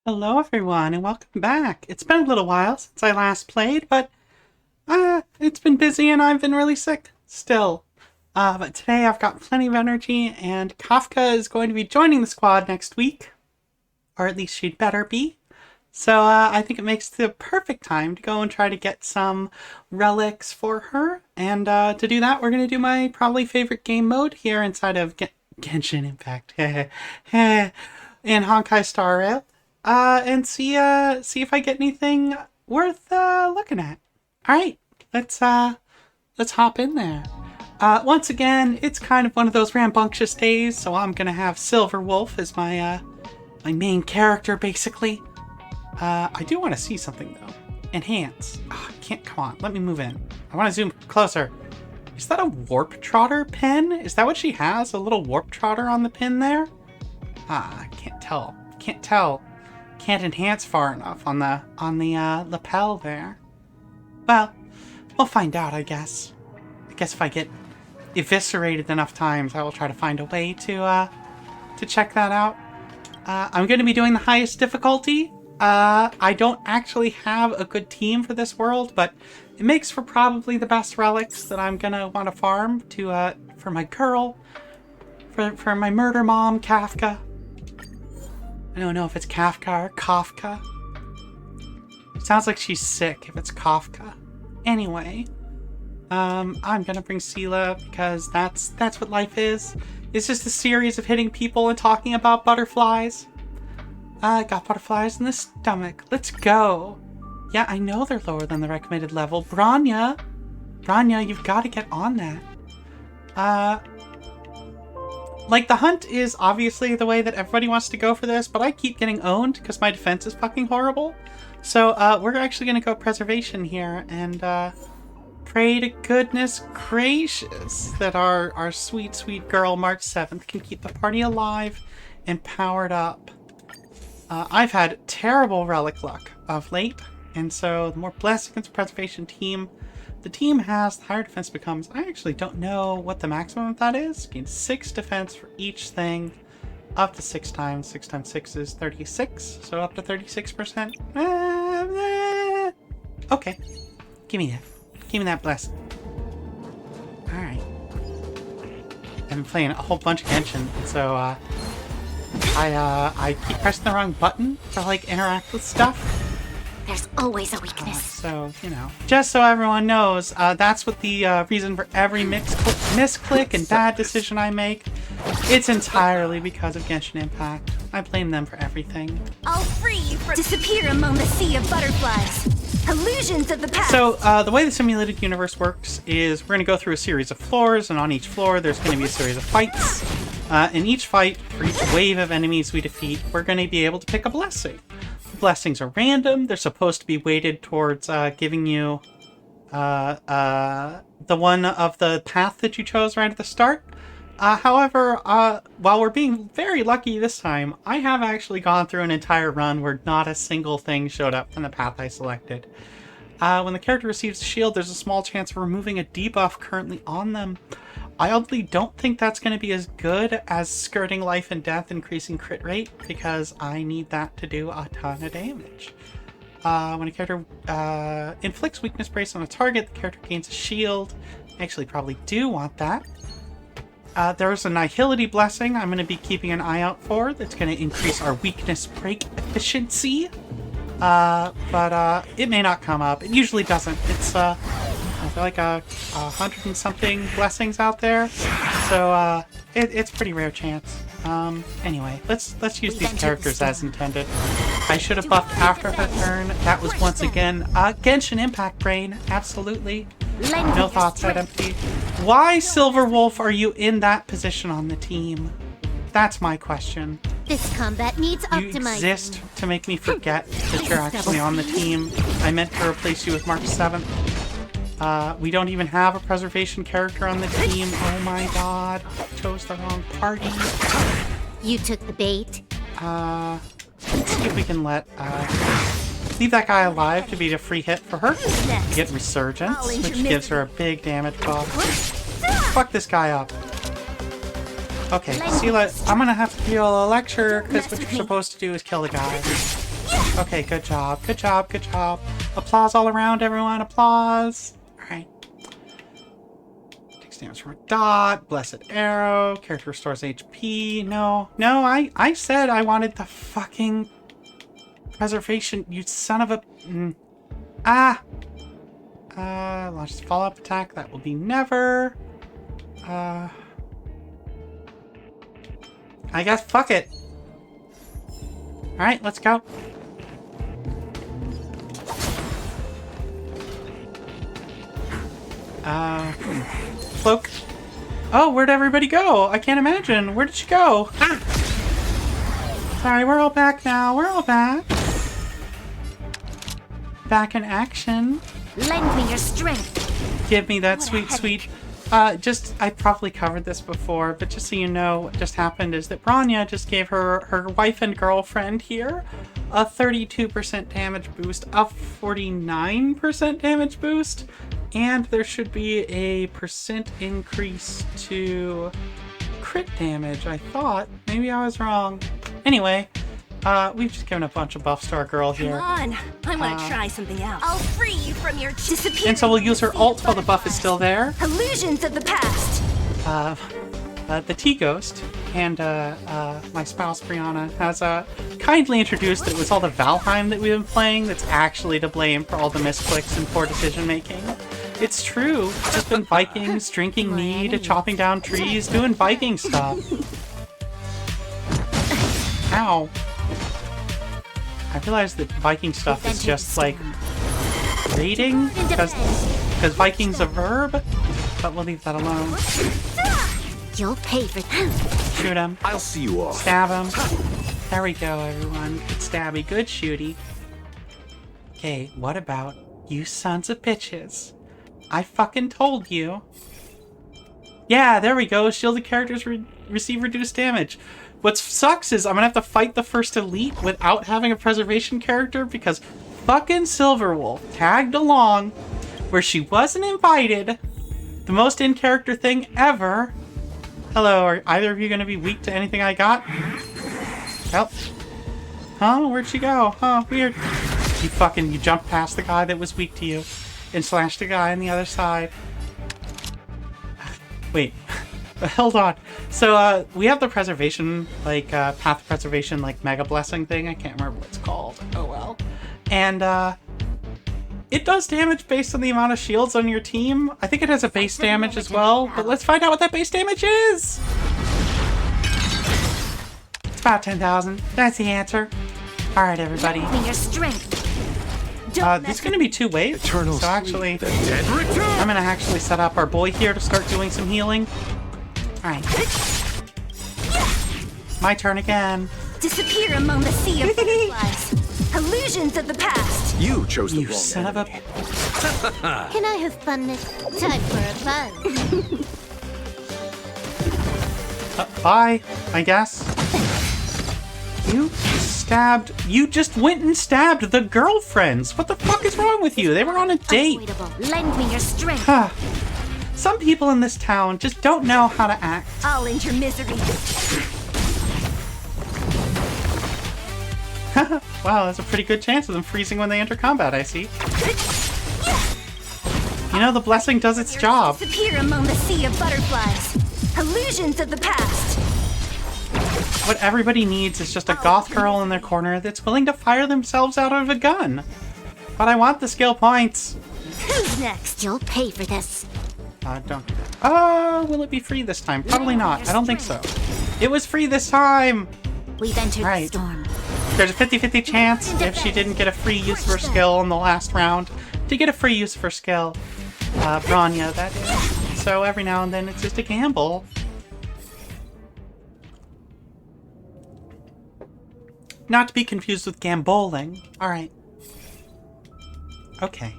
Hello everyone and welcome back. It's been a little while since I last played, but it's been busy and I've been really sick still. But today I've got plenty of energy and Kafka is going to be joining the squad next week. Or at least she'd better be. So I think it makes the perfect time to go and try to get some relics for her. And to do that, we're going to do my probably favorite game mode here inside of Genshin Impact. In Honkai Star Rail. And see if I get anything worth looking at. All right, let's hop in there. Once again, it's kind of one of those rambunctious days, so I'm gonna have Silver Wolf as my my main character, basically. I do want to see something though. Enhance. Oh, I can't. Come on, let me move in. I want to zoom closer. Is that a Warp Trotter pin? Is that what she has? A little Warp Trotter on the pin there? I can't tell. Can't tell. Can't enhance far enough on the lapel there. Well, we'll find out, I guess. I guess if I get eviscerated enough times, I will try to find a way to check that out. I'm going to be doing the highest difficulty. I don't actually have a good team for this world, but it makes for probably the best relics that I'm gonna want to farm to for my girl, for my murder mom, Kafka. I don't know if it's Kafka or Kafka. It sounds like she's sick if it's Kafka. Anyway, I'm gonna bring Sela because that's what life is. It's just a series of hitting people and talking about butterflies. I got butterflies in the stomach. Let's go. Yeah, I know they're lower than the recommended level. Branya, you've got to get on that. Like, the hunt is obviously the way that everybody wants to go for this, but I keep getting owned because my defense is fucking horrible. So, we're actually going to go preservation here and, pray to goodness gracious that our sweet, sweet girl, March 7th, can keep the party alive and powered up. I've had terrible relic luck of late, and so the more blessed against the preservation team the team has, the higher defense becomes. I actually don't know what the maximum of that is. Gain 6 defense for each thing, up to 6 times. 6 times 6 is 36, so up to 36%. Okay, give me that. Give me that blessing. Alright. I've been playing a whole bunch of Genshin, so I keep pressing the wrong button to, like, interact with stuff. There's always a weakness. So, you know, just so everyone knows, that's what the reason for every misclick and bad decision I make. It's entirely because of Genshin Impact. I blame them for everything. I'll free you from disappear among the sea of butterflies. Illusions of the past. So, the way the simulated universe works is we're going to go through a series of floors, and on each floor there's going to be a series of fights. In each fight, for each wave of enemies we defeat, we're going to be able to pick a blessing. The blessings are random. They're supposed to be weighted towards giving you the one of the path that you chose right at the start. However, while we're being very lucky this time, I have actually gone through an entire run where not a single thing showed up from the path I selected. When the character receives a shield, there's a small chance of removing a debuff currently on them. I oddly don't think that's going to be as good as skirting life and death, increasing crit rate, because I need that to do a ton of damage. When a character inflicts weakness brace on a target, the character gains a shield. I actually probably do want that. There's a Nihility Blessing I'm going to be keeping an eye out for. That's going to increase our weakness break efficiency. But it may not come up. It usually doesn't. It's like 100 and something blessings out there, so it's pretty rare chance. Anyway, let's use these characters as intended. I should have buffed after her turn. That was once again Genshin Impact brain. Absolutely. No thoughts that empty. Why, Silver Wolf, are you in that position on the team? That's my question. This combat needs You optimizing. exist to make me forget that you're actually on the team. I meant to replace you with March 7th. We don't even have a preservation character on the team. Oh my god. I chose the wrong party. You took the bait. Let's see if we can leave that guy alive to be a free hit for her. Get Resurgence, which gives her a big damage buff. Fuck this guy up. Okay, Sela, I'm gonna have to give you a lecture, because what you're supposed to do is kill the guy. Okay, good job, good job, good job. Applause all around, everyone, applause. Alright. Takes damage from a dot, blessed arrow, character restores HP. No, I said I wanted the fucking preservation, you son of a... launches follow-up attack, that will be never. I guess fuck it. Alright, let's go. Cloak. Oh, where'd everybody go? I can't imagine. Where did she go? Ah! Sorry, we're all back now. We're all back. Back in action. Lend me your strength. Give me that sweet, sweet... I probably covered this before, but just so you know, what just happened is that Branya just gave her wife and girlfriend here a 32% damage boost, a 49% damage boost, and there should be a percent increase to crit damage, I thought. Maybe I was wrong. Anyway, we've just given a bunch of buffs to our girl here. Come on, I want to try something else. I'll free you from your disappear. And so we'll use her ult while the buff is still there. Illusions of the past. The T-Ghost and my spouse Brianna has kindly introduced that it was all the Valheim that we've been playing that's actually to blame for all the misclicks and poor decision making. It's true. It's just been Vikings, drinking mead, chopping down trees, doing Viking stuff. Ow. I realized that Viking stuff is just like raiding because Viking's a verb, but we'll leave that alone. You'll pay for that. Shoot him. I'll see you off. Stab him. There we go, everyone. Good stabby, good shooty. Okay, what about you sons of bitches? I fucking told you. Yeah, there we go. Shielded characters receive reduced damage. What sucks is I'm gonna have to fight the first elite without having a preservation character because fucking Silverwolf tagged along where she wasn't invited. The most in-character thing ever. Hello, are either of you gonna be weak to anything I got? Help. Huh? Where'd she go? Huh, weird. You jumped past the guy that was weak to you and slashed the guy on the other side. Wait. Hold on. So, we have the preservation, like, path preservation, like, mega blessing thing. I can't remember what it's called. Oh, well. And, it does damage based on the amount of shields on your team. I think it has a base damage as well, but let's find out what that base damage is! It's about 10,000. That's the answer. Alright, everybody. Your strength. There's gonna be two waves, so actually, I'm gonna actually set up our boy here to start doing some healing. Alright. My turn again. Disappear among the sea of butterflies. Illusions of the past. You chose the You wrong son of a... Can I have fun this time for a fun? Bye, I guess. You just went and stabbed the girlfriends. What the fuck is wrong with you? They were on a date. Lend me your strength. Some people in this town just don't know how to act. I'll end your misery. Wow, there's a pretty good chance of them freezing when they enter combat, I see. You know, the blessing does its job. Disappear among the sea of butterflies. Illusions of the past. What everybody needs is just a goth girl in their corner that's willing to fire themselves out of a gun. But I want the skill points. Who's next? You'll pay for this. Don't do that. Will it be free this time? Probably not. I don't think so. It was free this time! We've entered the storm. There's a 50-50 chance if she didn't get a free use of her skill in the last round to get a free use of her skill. Branya, that is. So every now and then it's just a gamble. Not to be confused with gambling. Alright. Okay.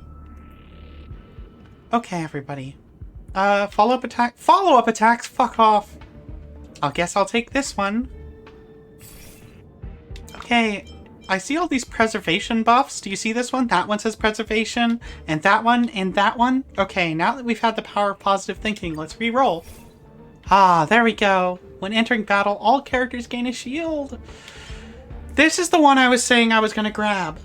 Okay, everybody. Follow-up attack. Follow-up attacks? Fuck off. I guess I'll take this one. Okay. I see all these preservation buffs. Do you see this one? That one says preservation. And that one. And that one. Okay, now that we've had the power of positive thinking, let's re-roll. Ah, there we go. When entering battle, all characters gain a shield. This is the one I was saying I was going to grab.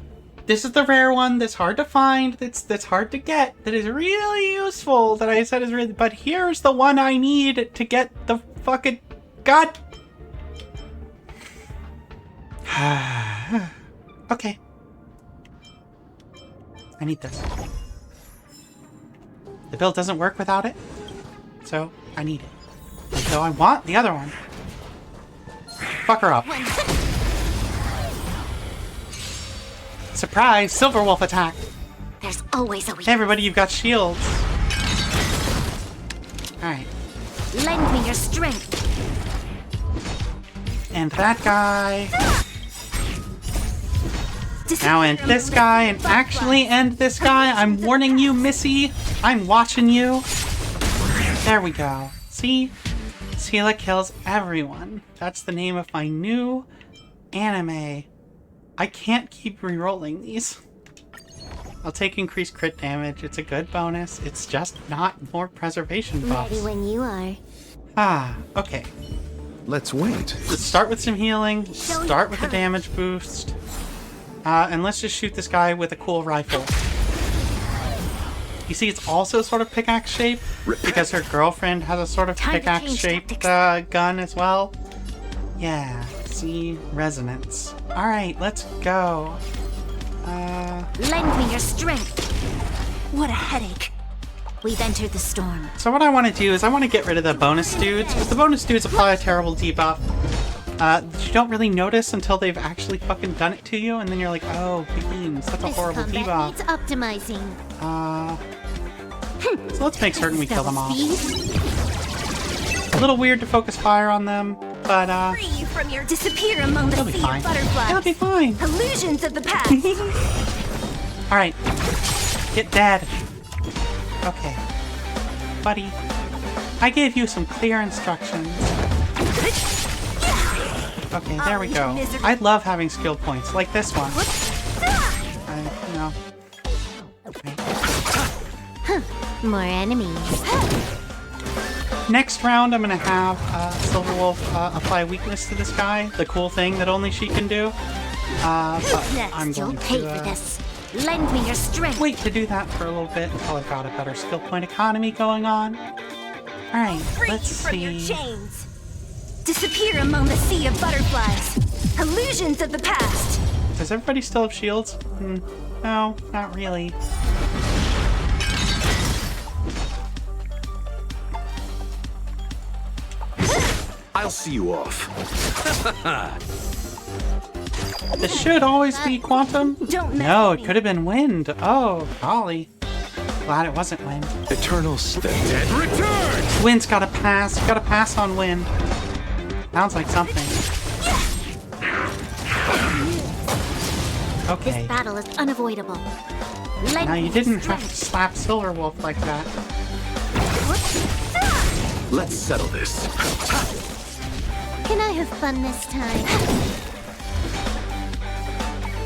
This is the rare one that's hard to find, that's hard to get, that is really useful, that I said is really... But here's the one I need to get the fucking... God! Okay. I need this. The build doesn't work without it, so I need it. And so I want the other one. Fuck her up. Surprise! Silver Wolf attack! There's always a Hey weak. everybody, you've got shields. Alright. Lend me your strength. And that guy. Now end this guy and actually end this guy. I'm warning you, Missy. I'm watching you. There we go. See? Sela kills everyone. That's the name of my new anime. I can't keep re-rolling these. I'll take increased crit damage. It's a good bonus. It's just not more preservation buffs. Ready when you are. Ah, okay. Let's wait. Let's start with some healing. Start with a damage boost. And let's just shoot this guy with a cool rifle. You see, it's also sort of pickaxe shaped because her girlfriend has a sort of pickaxe shaped gun as well. Yeah, see, resonance. Alright, let's go. Lend me your strength. What a headache. We've entered the storm. So what I want to do is I want to get rid of the bonus dudes, because the bonus dudes apply a terrible debuff. That you don't really notice until they've actually fucking done it to you, and then you're like, oh, beans, that's a horrible This debuff. combat needs optimizing. So let's make certain we kill them off. Feast. A little weird to focus fire on them, but Free from your disappear among the it'll be sea fine. of butterflies. It'll be fine. Illusions of the past. Alright. Get dead. Okay. Buddy. I gave you some clear instructions. Okay, there we go. I love having skill points, like this one. You know. Okay. More enemies. Next round, I'm gonna have Silver Wolf apply weakness to this guy. The cool thing that only she can do. But I'm Next, you'll going pay for to this. Lend me your strength. wait to do that for a little bit until I've got a better skill point economy going on. Alright, Free let's from your see. chains. Disappear among the sea of butterflies. Illusions of the past. Does everybody still have shields? No, not really. I'll see you off. This should always be quantum. Don't mess No, with it me. could have been wind. Oh, golly. Glad it wasn't wind. Eternal step. Dead return! Wind's gotta pass. You gotta pass on wind. Sounds like something. Okay. Battle is unavoidable. Lend Now me you your didn't have strength. to slap Silver Wolf like that. Let's settle this. Can I have fun this time?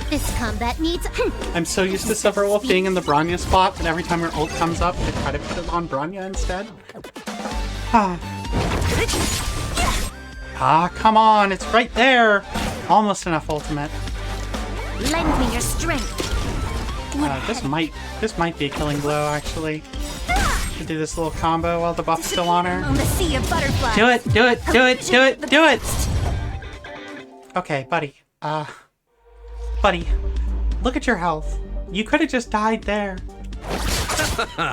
This combat needs. I'm so used to Silver Wolf being in the Bronya spot that every time her ult comes up, I try to put it on Bronya instead. Ah, come on, it's right there! Almost enough ultimate. Lend me your strength. This might be a killing blow, actually. To do this little combo while the buff's still on her. On the sea of butterflies. Do it, do it, do it, do it, do it! Okay, buddy. Buddy, look at your health. You could have just died there.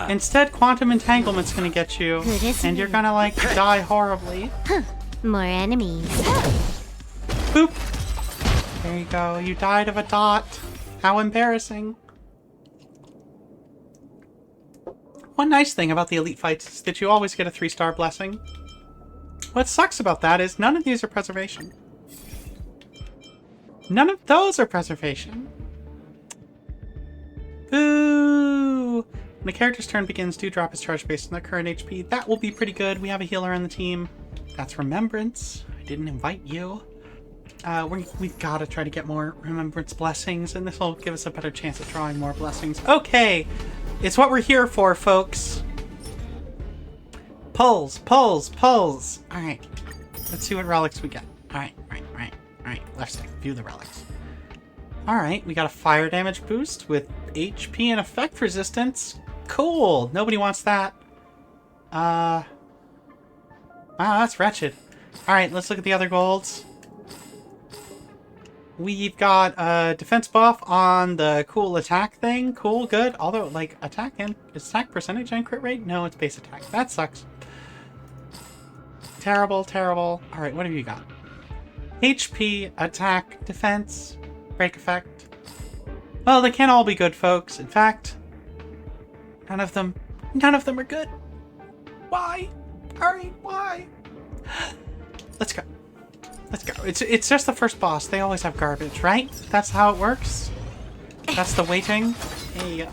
Instead, quantum entanglement's gonna get you, Good as and you're new. gonna, like, die horribly. More enemies. Boop! There you go, you died of a dot. How embarrassing. One nice thing about the elite fights is that you always get a 3-star blessing. What sucks about that is none of these are preservation. None of those are preservation. Boo! When a character's turn begins, do drop his charge based on their current HP. That will be pretty good. We have a healer on the team. That's Remembrance. I didn't invite you. We've got to try to get more Remembrance blessings, and this will give us a better chance at drawing more blessings. Okay! It's what we're here for, folks. Pulls, pulls, pulls. Alright. Let's see what relics we get. Alright. Left stick. View the relics. Alright, we got a fire damage boost with HP and effect resistance. Cool. Nobody wants that. Wow, that's wretched. Alright, let's look at the other golds. We've got a defense buff on the cool attack thing. Cool, good. Although, like, attack percentage and crit rate? No, it's base attack. That sucks. Terrible. Alright, what have you got? HP, attack, defense, break effect. Well, they can't all be good, folks. In fact, none of them are good. Why? Alright, why? Let's go. It's just the first boss. They always have garbage, right? That's how it works. That's the waiting. Hey,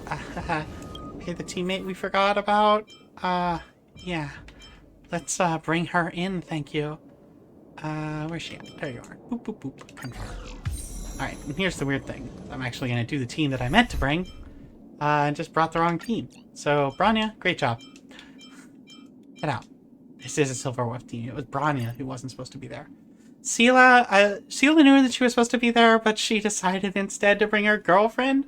hey, the teammate we forgot about. Yeah. Let's bring her in, thank you. Where's she at? There you are. Boop, boop, boop. Confirm. Alright, and here's the weird thing. I'm actually gonna do the team that I meant to bring. And just brought the wrong team. So, Branya, great job. Get out. This is a Silver Wolf team. It was Branya who wasn't supposed to be there. Seela knew that she was supposed to be there, but she decided instead to bring her girlfriend.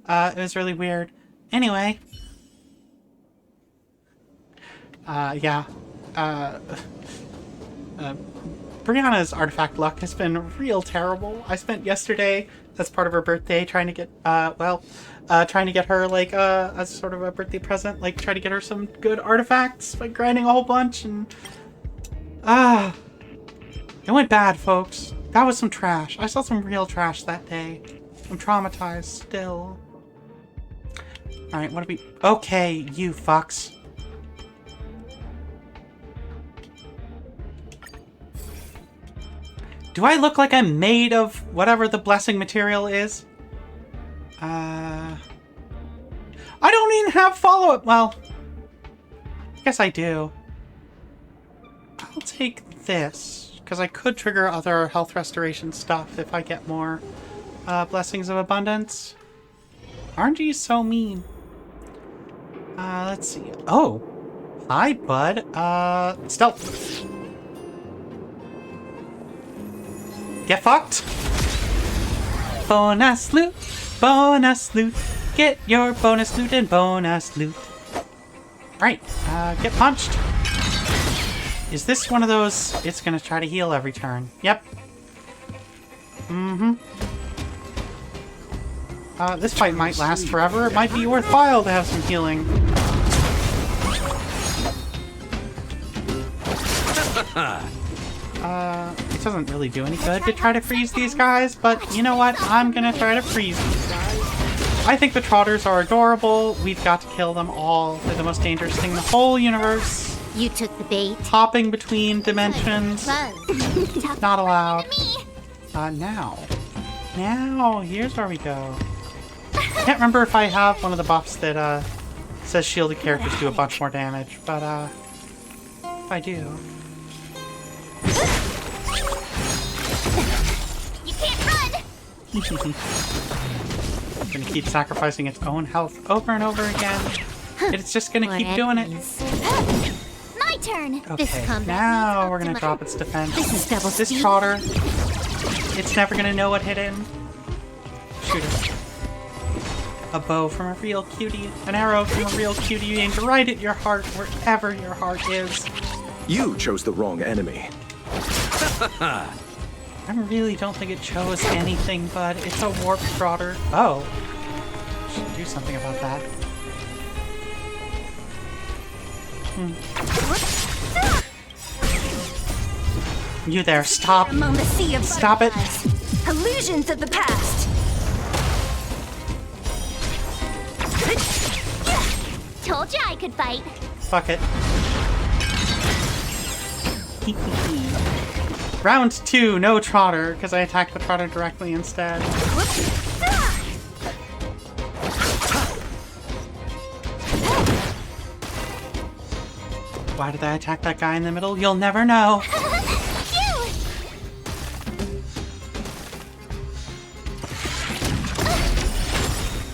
It was really weird. Anyway. Yeah. Brianna's artifact luck has been real terrible. I spent yesterday, as part of her birthday, trying to get, trying to get her, like, as sort of a birthday present, like, try to get her some good artifacts by grinding a whole bunch, and, it went bad, folks. That was some trash. I saw some real trash that day. I'm traumatized still. Alright, what do we... Okay, you fucks. Do I look like I'm made of whatever the blessing material is? I don't even have follow-up. Well, I guess I do. I'll take this, because I could trigger other health restoration stuff if I get more blessings of abundance. RNG is so mean. Let's see. Oh, hi, bud. Stealth. Get fucked. Bonus loot. Bonus loot. Get your bonus loot and bonus loot. Right. Get punched. Is this one of those? It's gonna try to heal every turn. Yep. Mm-hmm. This fight might last forever. It might be worthwhile to have some healing. It doesn't really do any good to try to freeze these guys, but you know what? I'm gonna try to freeze these guys. I think the Trotters are adorable. We've got to kill them all. They're the most dangerous thing in the whole universe. You took the bait. Hopping between dimensions. Not allowed. Now, here's where we go. Can't remember if I have one of the buffs that, says shielded characters do a bunch more damage, but, if I do... You can't run! It's gonna keep sacrificing its own health over and over again. It's just gonna keep doing it. My turn! Okay, now we're gonna drop its defense. This is double This speed. Trotter, it's never gonna know what hit him. Shoot it. A bow from a real cutie. An arrow from a real cutie aimed right at your heart, wherever your heart is. You chose the wrong enemy. I really don't think it chose anything, but it's a warp Trotter. Oh. Should do something about that. You there, stop. Among the sea of Stop it. butterflies. Illusions of the past. Told you I could fight. Fuck it. Round 2, no Trotter, because I attacked the Trotter directly instead. Why did I attack that guy in the middle? You'll never know.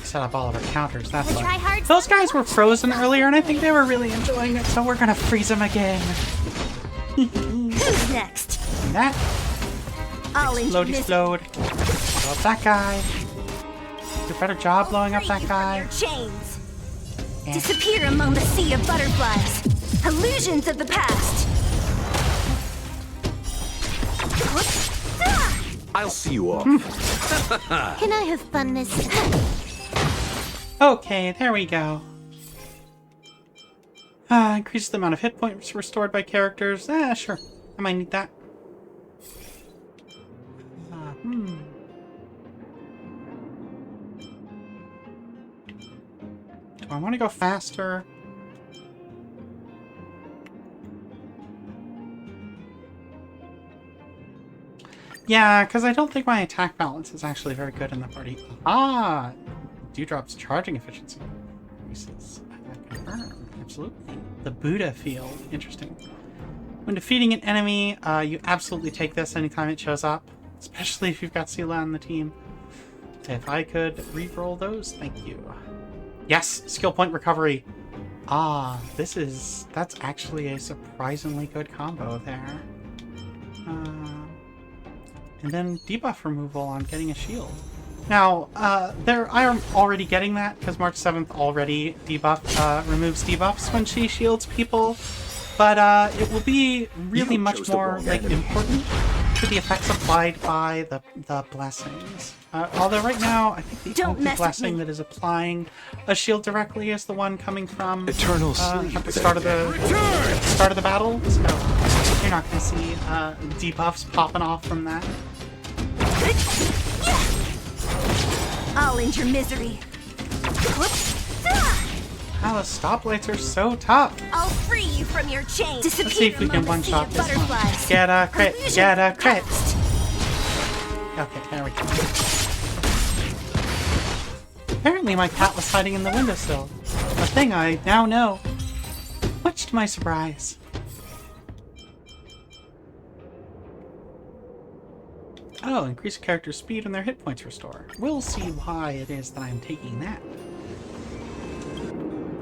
Set up all of our counters, that's Try why. hard. Those guys were frozen earlier, and I think they were really enjoying it, so we're gonna freeze them again. Who's next? Doing that. I'll Explodey explode. Blow up that guy. Do a better job blowing up that guy. Chains. And Disappear among the sea of butterflies. Illusions of the past. I'll see you off. Can I have fun this time? okay, there we go. Increases the amount of hit points restored by characters. Sure. I might need that. Do I want to go faster? Yeah, because I don't think my attack balance is actually very good in the party. Ah! Dewdrop's charging efficiency increases. Confirmed. Absolutely. The Buddha field. Interesting. When defeating an enemy, you absolutely take this anytime it shows up. Especially if you've got Sela on the team. If I could re-roll those, thank you. Yes! Skill point recovery. Ah, that's actually a surprisingly good combo there. And then debuff removal on getting a shield. Now, I am already getting that because March 7th already removes debuffs when she shields people, but it will be really much more important to the effects applied by the blessings. Although right now, I think the only blessing that is applying a shield directly is the one coming from Eternal sleep at the start of the battle. So you're not going to see debuffs popping off from that. I'll end your misery. Wow, the stoplights are so tough. I'll free you from your chains. Disappear. Let's see if we can one-shot this one. Get a crit, get a crit. Okay, there we go. Apparently my cat was hiding in the windowsill. A thing I now know. Much to my surprise. Oh, increase character speed and their hit points restore. We'll see why it is that I'm taking that.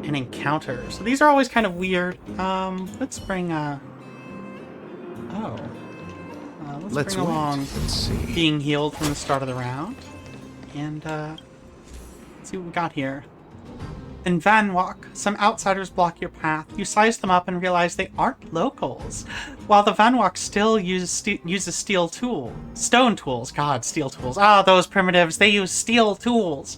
An encounter. So these are always kind of weird. Let's bring let's bring along being healed from the start of the round. And let's see what we got here. In Van Walk, some outsiders block your path. You size them up and realize they aren't locals. While the Van Walk still uses stone tools. God, steel tools. Ah, those primitives, they use steel tools.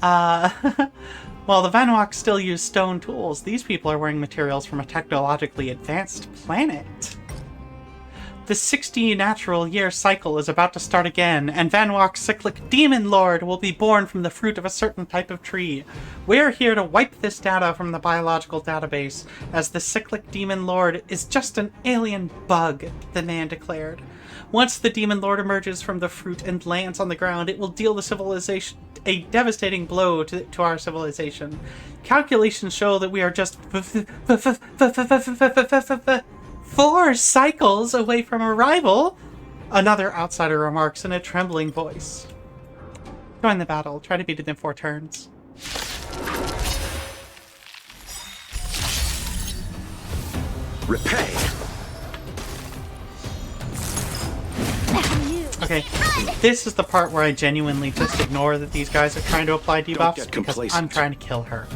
While the Van Walk still use stone tools, these people are wearing materials from a technologically advanced planet. The 60 natural year cycle is about to start again, and Van Walk's cyclic demon lord will be born from the fruit of a certain type of tree. We're here to wipe this data from the biological database, as the cyclic demon lord is just an alien bug, the man declared. Once the demon lord emerges from the fruit and lands on the ground, it will deal the civilization a devastating blow to our civilization. Calculations show that we are just 4 cycles away from arrival, another outsider remarks in a trembling voice. Join the battle. Try to beat it in 4 turns. Repay. Okay, this is the part where I genuinely just ignore that these guys are trying to apply debuffs because I'm trying to kill her.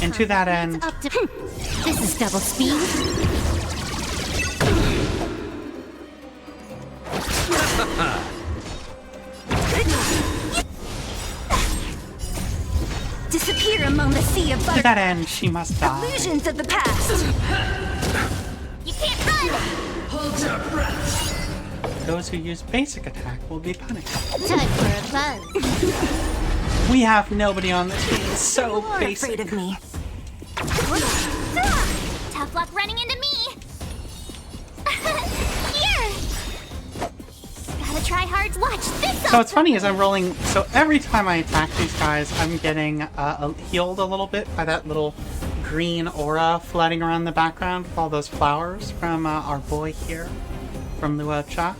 And to that end... This is double speed. Disappear among the sea of to that end, she must die. Illusions of the past. You can't run. Hold your breath. Those who use basic attack will be punished. Time for a buzz. We have nobody on this team. It's so basic. Afraid of me. Tough luck running into me. Here. Gotta try hard to watch this. So what's funny is I'm rolling. So every time I attack these guys, I'm getting healed a little bit by that little green aura floating around the background with all those flowers from our boy here, from Luocha.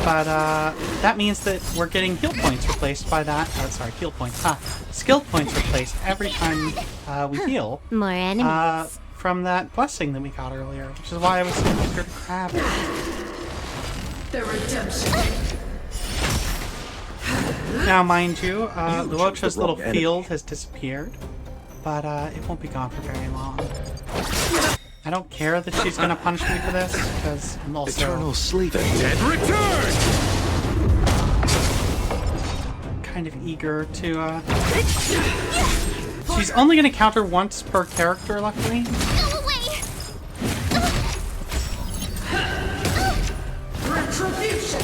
But that means that we're getting heal points replaced by that. Oh, sorry, heal points. Skill points replaced every time we heal. More enemies. from that blessing that we got earlier, which is why I was so eager to grab it. The redemption. Now, mind you, Luocha's chose the little wrong enemy. field has disappeared, but it won't be gone for very long. I don't care that she's gonna punish me for this, because I'm also Eternal sleep. The dead return! kind of eager to, She's only gonna counter once per character, luckily. Go away! Retribution.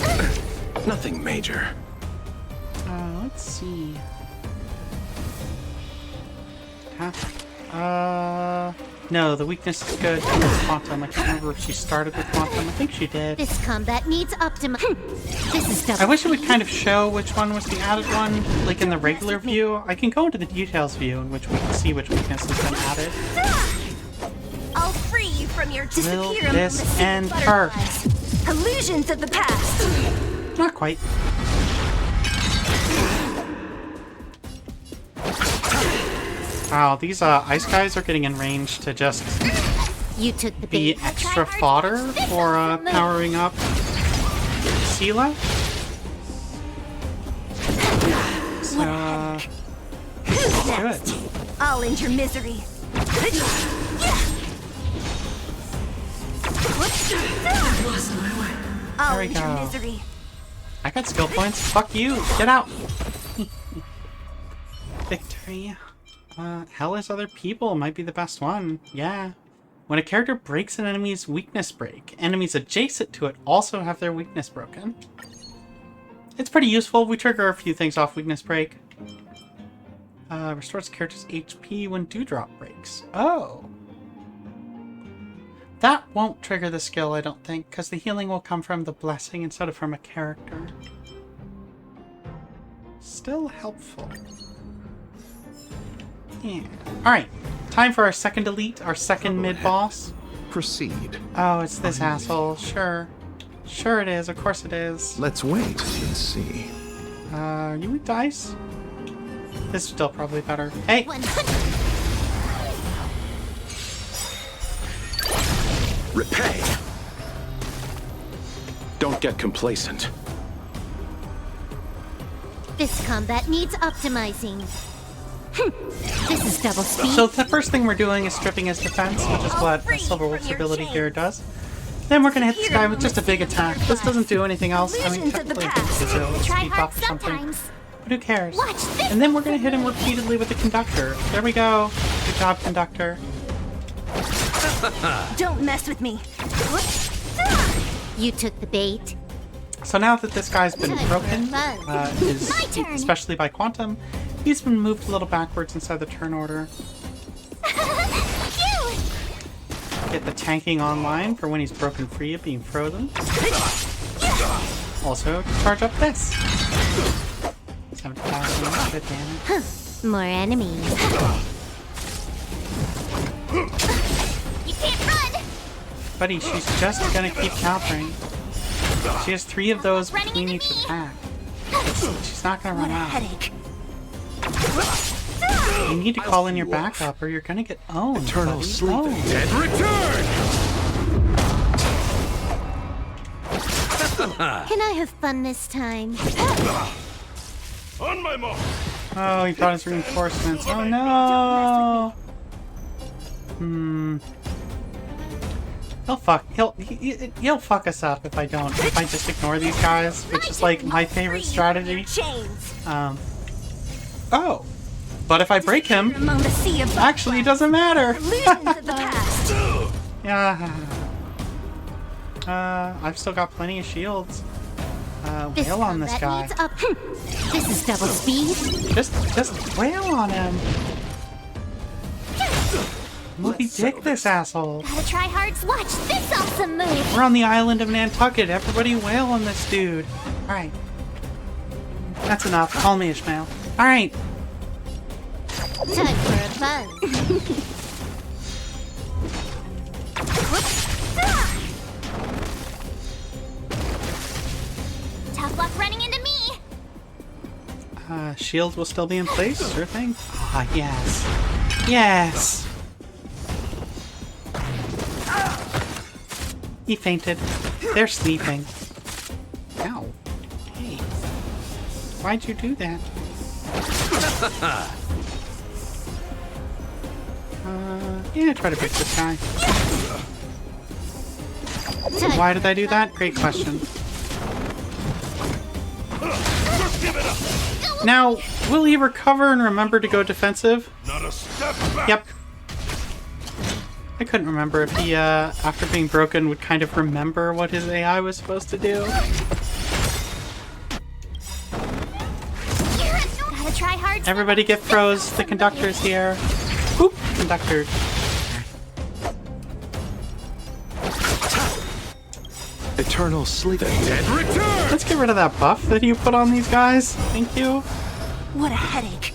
Nothing major. Let's see. Huh? No, the weakness is good against Quantum. I can't remember if she started with Quantum. I think she did. This combat needs This is double. I wish it would kind of show which one was the added one, like in the regular view. I can go into the details view in which we can see which weakness has been added. I'll free you from your Will disappear this among the end sea her? butterflies. Illusions of the past. Not quite. Wow, these ice guys are getting in range to just You took the be bait. extra fodder for powering up Sela. So, let's do it. I'll end your misery. Lost my way. I'll There we end your go. misery. I got skill points. Fuck you. Get out. Victory. Hell is other people might be the best one. Yeah. When a character breaks an enemy's weakness break, enemies adjacent to it also have their weakness broken. It's pretty useful. We trigger a few things off weakness break. Restores character's HP when Dewdrop breaks. Oh. That won't trigger the skill, I don't think, because the healing will come from the blessing instead of from a character. Still helpful. Yeah. Alright. Time for our second elite, our second mid-boss. Proceed. Oh, it's this asshole. Sure. Sure it is. Of course it is. Let's wait and see. You with dice? This is still probably better. Hey! 100. Repay. Don't get complacent. This combat needs optimizing. This is double speed. So the first thing we're doing is stripping his defense, which is what the Silver Wolf's ability here does. Then we're gonna hit this guy with just a big attack. This doesn't do anything else. I mean, technically it gives a Try speed hard buff or something. sometimes. But who cares? Watch this. And then we're gonna hit him repeatedly with the conductor. There we go. Good job, conductor. Don't mess with me. You took the bait. So now that this guy's been Time for broken, fun. My turn. especially by Quantum, he's been moved a little backwards inside the turn order. Phew. Get the tanking online for when he's broken free of being frozen. Also, charge up this. 70,000, good damage. More enemies. You can't run. Buddy, she's just gonna keep countering. She has 3 of those Running between into each me. attack. She's not gonna What run a out. headache. You need to call in your backup or you're gonna get owned. Eternal buddy. sleep. Owned. Dead return! Can I have fun this time? On my mark! Oh, he got his reinforcements. Oh no! He'll fuck us up if I don't. If I just ignore these guys, which is like my favorite strategy. Chains. Oh, but if I break him, Among the sea of actually it doesn't matter. illusions of the past. Yeah. I've still got plenty of shields. This Wail on this combat guy. needs This is double speed. Just wail on him. Moby Dick this asshole. Gotta try hard. Watch this awesome move. We're on the island of Nantucket. Everybody wail on this dude. Alright. That's enough. Call me Ishmael. Alright. Time for a buzz. Tough luck running into me. Shield will still be in place? Sure thing. Ah, yes. Yes! He fainted. They're sleeping. Ow. Hey. Why'd you do that? Yeah, try to break this guy. Why did I do that? Great question. Now, will he recover and remember to go defensive? Not a step back. Yep. I couldn't remember if he, after being broken, would kind of remember what his AI was supposed to do. Gotta try hard. Everybody get froze. The conductor's here. Oop! Conductor. Eternal sleep. The dead return. Let's get rid of that buff that you put on these guys. Thank you. What a headache.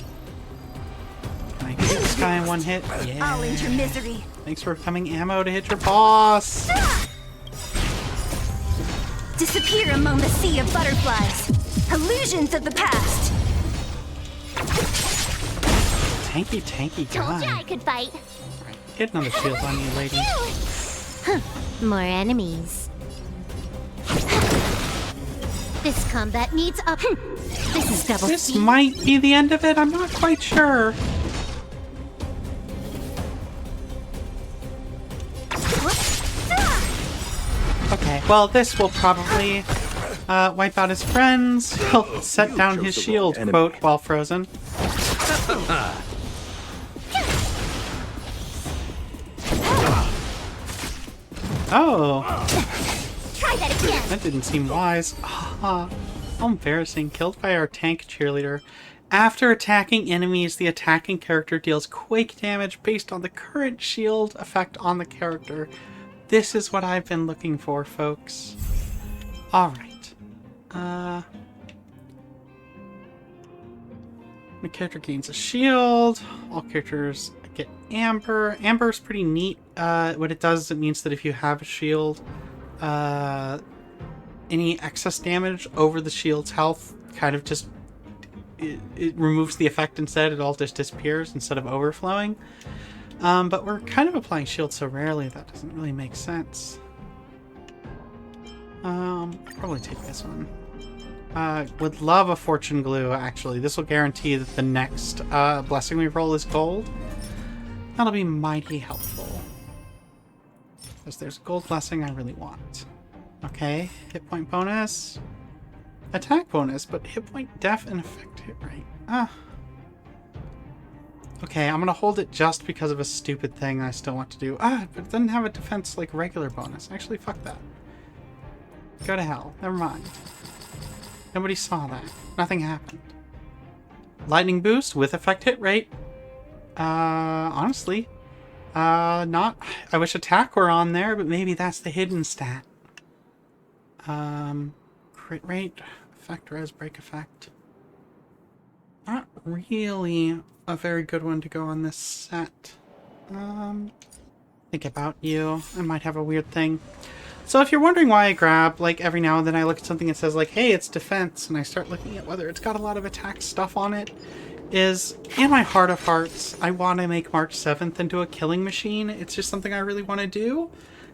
Can I get this guy in one hit? I'll Yeah. end your misery. Thanks for becoming ammo to hit your boss. Disappear among the sea of butterflies. Illusions of the past. Tanky Told you I guy. could fight. Get another shield on you, lady. More enemies. This combat needs up. This is double This speed. might be the end of it. I'm not quite sure. Okay, well, this will probably wipe out his friends. He'll set down his shield, quote, while frozen. Oh, Try that again. that didn't seem wise. Ah, how embarrassing. Killed by our tank cheerleader. After attacking enemies, the attacking character deals quake damage based on the current shield effect on the character. This is what I've been looking for, folks. Alright. The character gains a shield. All characters get amber. Amber is pretty neat. What it does is it means that if you have a shield, any excess damage over the shield's health kind of just it removes the effect instead. It all just disappears instead of overflowing. But we're kind of applying shield so rarely that doesn't really make sense. Probably take this one. Would love a fortune glue, actually. This will guarantee that the next blessing we roll is gold. That'll be mighty helpful. Because there's a gold blessing I really want. Okay, hit point bonus. Attack bonus, but hit point def and effect hit rate. Okay, I'm gonna hold it just because of a stupid thing I still want to do. But it doesn't have a defense like regular bonus. Actually, fuck that. Go to hell. Never mind. Nobody saw that. Nothing happened. Lightning boost with effect hit rate. Honestly, not. I wish attack were on there, but maybe that's the hidden stat. Crit rate, effect res, break effect. Not really a very good one to go on this set. Think about you. I might have a weird thing. So if you're wondering why I grab, like, every now and then I look at something that says, like, hey, it's defense, and I start looking at whether it's got a lot of attack stuff on it, is, in my heart of hearts, I want to make March 7th into a killing machine. It's just something I really want to do.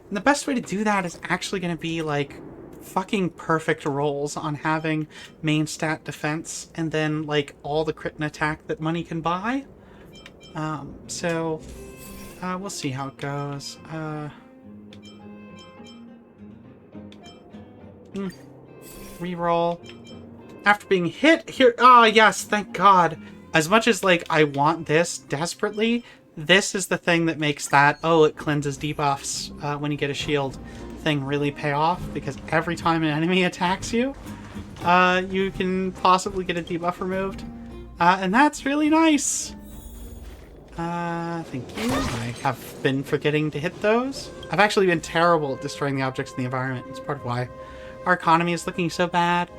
And the best way to do that is actually going to be, like, fucking perfect rolls on having main stat defense, and then, like, all the crit and attack that money can buy. We'll see how it goes. Reroll. After being hit here. Ah, yes, thank God. As much as, like, I want this desperately, this is the thing that makes that, oh, it cleanses debuffs when you get a shield thing really pay off, because every time an enemy attacks you, you can possibly get a debuff removed. And that's really nice. Thank you. I have been forgetting to hit those. I've actually been terrible at destroying the objects in the environment. It's part of why our economy is looking so bad.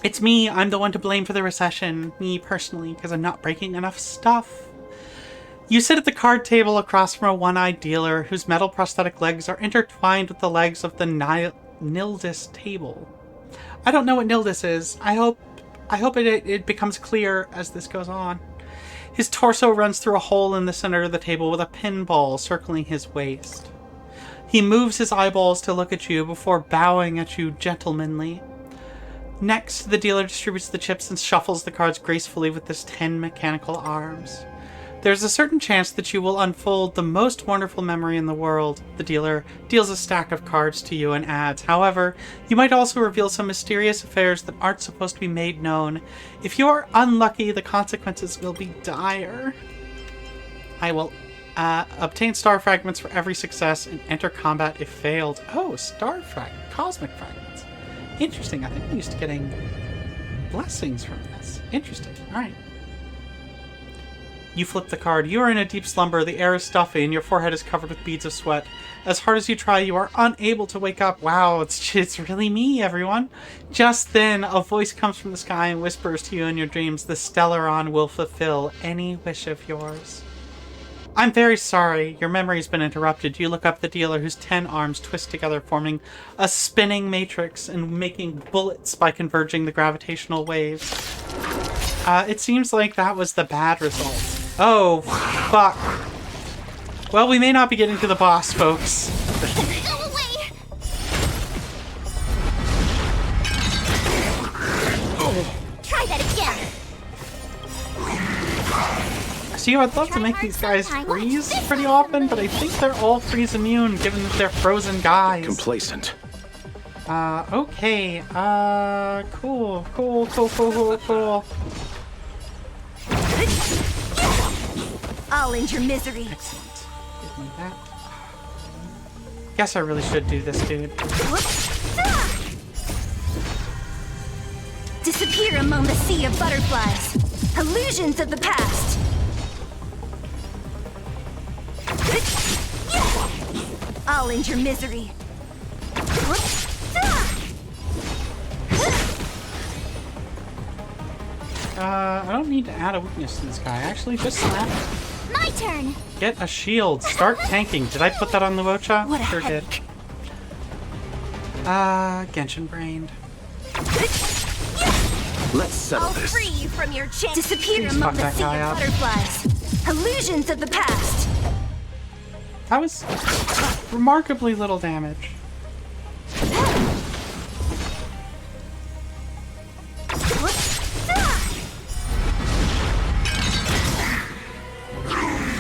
It's me. I'm the one to blame for the recession. Me, personally, because I'm not breaking enough stuff. You sit at the card table across from a one-eyed dealer whose metal prosthetic legs are intertwined with the legs of the Nildis table. I don't know what Nildis is. I hope it becomes clear as this goes on. His torso runs through a hole in the center of the table with a pinball circling his waist. He moves his eyeballs to look at you before bowing at you gentlemanly. Next, the dealer distributes the chips and shuffles the cards gracefully with his 10 mechanical arms. There's a certain chance that you will unfold the most wonderful memory in the world. The dealer deals a stack of cards to you and adds, however, you might also reveal some mysterious affairs that aren't supposed to be made known. If you are unlucky, the consequences will be dire. I will obtain star fragments for every success and enter combat if failed. Oh, cosmic fragments. Interesting. I think I'm used to getting blessings from this. Interesting. Alright. You flip the card. You are in a deep slumber. The air is stuffy and your forehead is covered with beads of sweat. As hard as you try, you are unable to wake up. Wow, it's really me, everyone. Just then, a voice comes from the sky and whispers to you in your dreams, the Stellaron will fulfill any wish of yours. I'm very sorry. Your memory's been interrupted. You look up the dealer whose 10 arms twist together, forming a spinning matrix and making bullets by converging the gravitational waves. It seems like that was the bad result. Oh, fuck. Well, we may not be getting to the boss, folks. Go away! Try that again! See, I'd love to make these guys freeze pretty often, but I think they're all freeze immune, given that they're frozen guys. Complacent. Okay. Cool. I'll end your misery. Excellent. Give me that. Guess I really should do this, dude. Disappear among the sea of butterflies. Illusions of the past. I'll end your misery. I don't need to add a weakness to this guy. Actually, just slap it. My turn! Get a shield. Start tanking. Did I put that on the Wocha? What a Sure did. headache. Genshin brained. Let's settle I'll this. free you from your chain. Disappear Please among fuck the that sea guy of up. butterflies. Illusions of the past. That was remarkably little damage.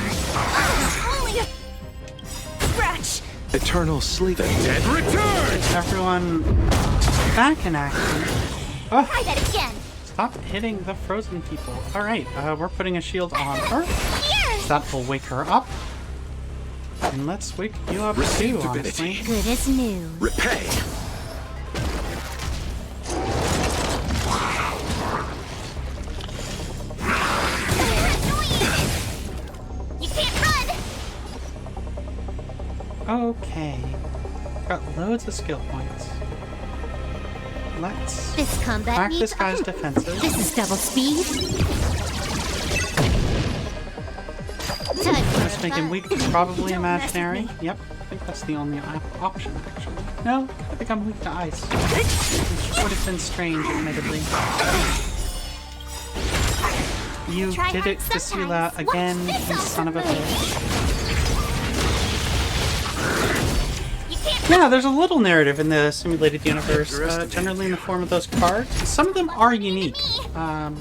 Only a scratch. Eternal sleep. The dead return! Everyone back in action. Oh, Try that again! stop hitting the frozen people. Alright, we're putting a shield on her. Here! That will wake her up. And let's wake you up Receive too, divinity. honestly. Good as new. Repay. You can't run! Okay. Got loads of skill points. Let's This combat hack needs this guy's defenses. This is double speed. Time for Just a make him buzz. weak, probably Don't mess with imaginary. me. Yep, I think that's the only option, actually. No, I think I'm weak to ice. Which would have been strange, admittedly. You Try did it, hard Vasila, sometimes. again, Watch this you son of a awesome bitch. You can't Yeah, there's a little narrative in the simulated universe, generally in the form of those cards. Some of them are unique, and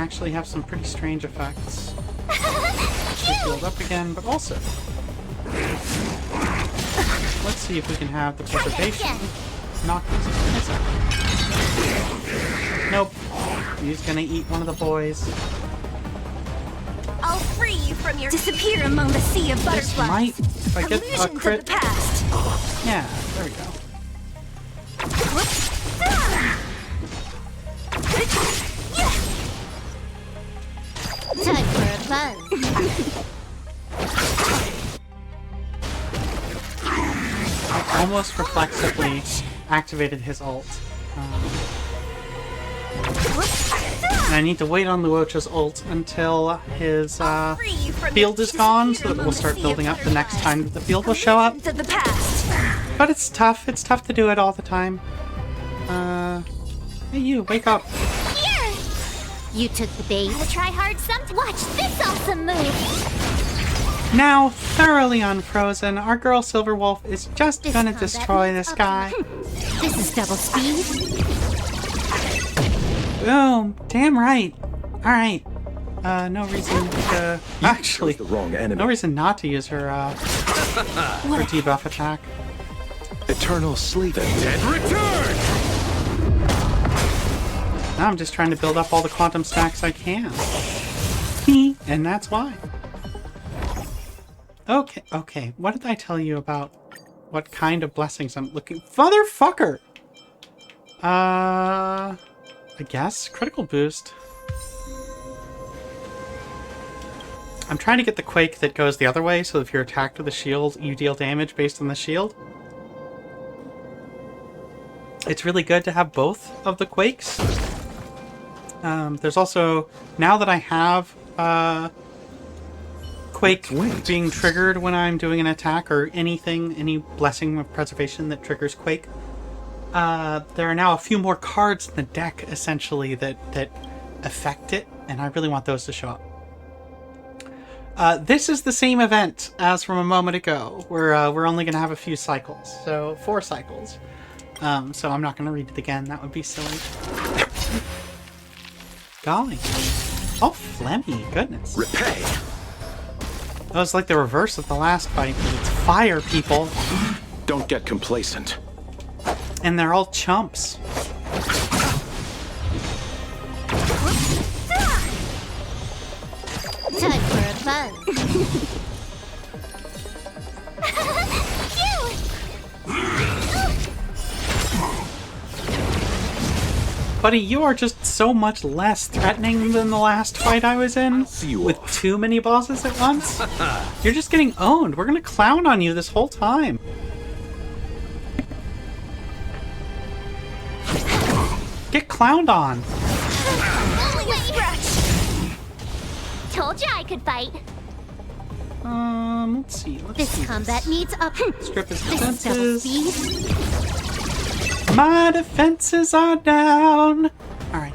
actually have some pretty strange effects. Just healed up again, but also, let's see if we can have the preservation. again. Knock these guys out. Nope. He's gonna eat one of the boys. I'll free you from your disappear among the sea of This butterflies. might, if I get a Illusions of crit, the past. yeah, there we go. Time for a buzz. I almost reflexively activated his ult. And I need to wait on Luocha's ult until his Free you from field your is gone, so disappear that it among will the start sea of building up the next butterflies. time that the field will show up. Illusions of the past. But it's tough. It's tough to do it all the time. Hey you, wake up. Here! You took the bait. Gotta try hard sometimes. Watch this awesome move! Now thoroughly unfrozen, our girl Silverwolf is just This gonna combat destroy needs this guy. This is double speed. Boom! Damn right. Alright. No reason to... Actually, The wrong enemy. no reason not to use her, her debuff attack. Eternal sleep. The dead return! Now I'm just trying to build up all the quantum stacks I can. And that's why. Okay. What did I tell you about what kind of blessings I'm looking... Motherfucker! I guess? Critical boost. I'm trying to get the Quake that goes the other way, so if you're attacked with a shield, you deal damage based on the shield. It's really good to have both of the Quakes. There's also, now that I have Quake being triggered when I'm doing an attack or anything, any blessing of preservation that triggers Quake, there are now a few more cards in the deck, essentially, that affect it, and I really want those to show up. This is the same event as from a moment ago, where we're only going to have a few cycles, so 4 cycles. So I'm not going to read it again, that would be silly. Golly. Oh, Flemmy, goodness. Repay. That was like the reverse of the last fight, but it's fire, people. Don't get complacent. And they're all chumps. Time for a buzz. Buddy, you are just so much less threatening than the last fight I was in, with too many bosses at once. You're just getting owned. We're gonna clown on you this whole time. Get clowned on. Only a scratch. Told you I could fight. Let's see. This see combat needs up. Strip his This is double defenses. speed. My defenses are down. All right.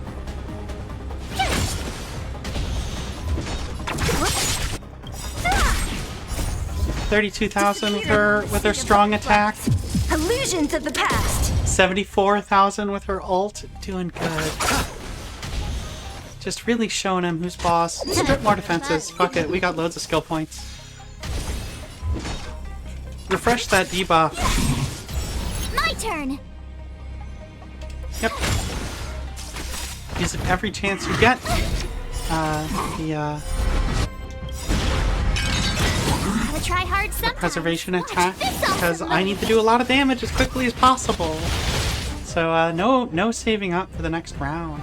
32,000 with her strong attack. Illusions of the past. 74,000 with her ult. Doing good. Just really showing him who's boss. Strip more defenses. Fuck it. We got loads of skill points. Refresh that debuff. My turn. Yep. Use it every chance you get. Gotta try hard sometimes. Preservation Watch attack, this because awesome I need to do a lot of damage as quickly as possible. So no saving up for the next round.